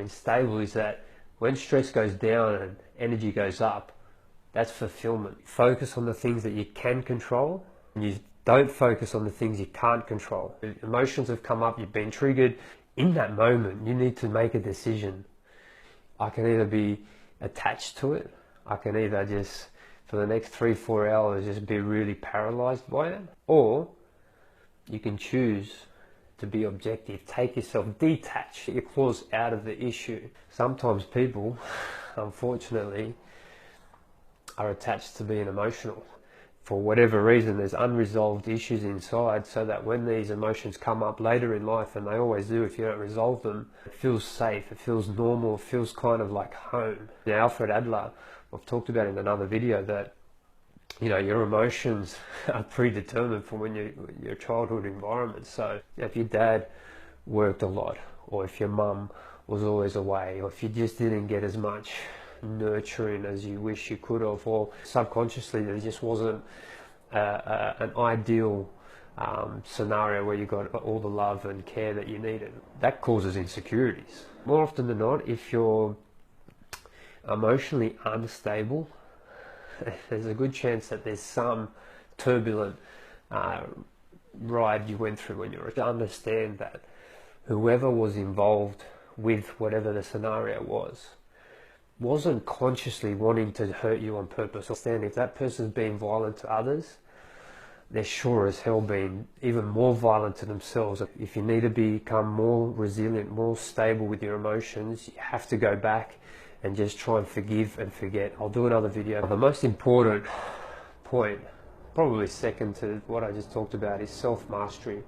being stable is that when stress goes down and energy goes up, that's fulfillment. Focus on the things that you can control, and you don't focus on the things you can't control. Emotions have come up, you've been triggered. In that moment, you need to make a decision. I can either be attached to it, I can either just, for the next 3-4 hours, just be really paralyzed by it, or you can choose to be objective, take yourself, detach, get your claws out of the issue. Sometimes people, unfortunately, are attached to being emotional. For whatever reason, there's unresolved issues inside, so that when these emotions come up later in life, and they always do if you don't resolve them, it feels safe, it feels normal, it feels kind of like home. Now, Alfred Adler, I've talked about in another video that, you know, your emotions are predetermined from when your childhood environment. So if your dad worked a lot, or if your mum was always away, or if you just didn't get as much nurturing as you wish you could have, or subconsciously there just wasn't an ideal scenario where you got all the love and care that you needed, that causes insecurities. More often than not, if you're emotionally unstable, there's a good chance that there's some turbulent ride you went through when you were. To understand that whoever was involved with whatever the scenario wasn't consciously wanting to hurt you on purpose. Understand, if that person's being violent to others, they're sure as hell being even more violent to themselves. If you need to become more resilient, more stable with your emotions, you have to go back and just try and forgive and forget. I'll do another video. The most important point, probably second to what I just talked about, is self-mastery.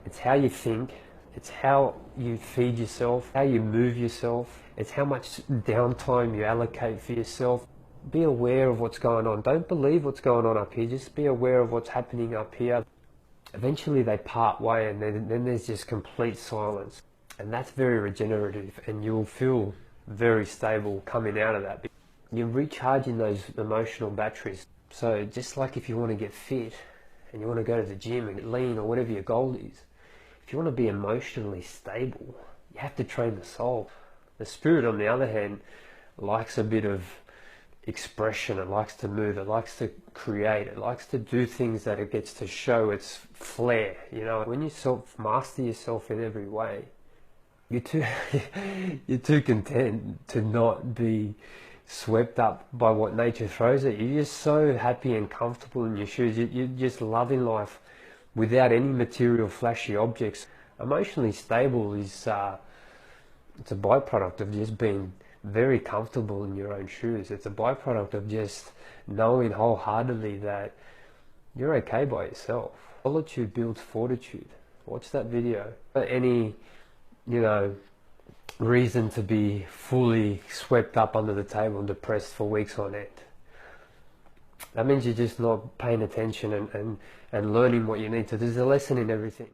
It's how you think, it's how you feed yourself, how you move yourself, it's how much downtime you allocate for yourself. Be aware of what's going on. Don't believe what's going on up here, just be aware of what's happening up here. Eventually they part way, and then there's just complete silence. And that's very regenerative, and you'll feel very stable coming out of that. You're recharging those emotional batteries. So just like if you want to get fit and you want to go to the gym and get lean, or whatever your goal is, if you want to be emotionally stable, you have to train the soul. The spirit, on the other hand, likes a bit of expression, it likes to move, it likes to create, it likes to do things that it gets to show its flair. You know, when you master yourself in every way, you're too content to not be swept up by what nature throws at you. You're so happy and comfortable in your shoes. You're just loving life without any material flashy objects. Emotionally stable is it's a byproduct of just being very comfortable in your own shoes. It's a byproduct of just knowing wholeheartedly that you're okay by yourself. Solitude builds fortitude. Watch that video. Any, you know, reason to be fully swept up under the table and depressed for weeks on end. That means you're just not paying attention and learning what you need to. There's a lesson in everything.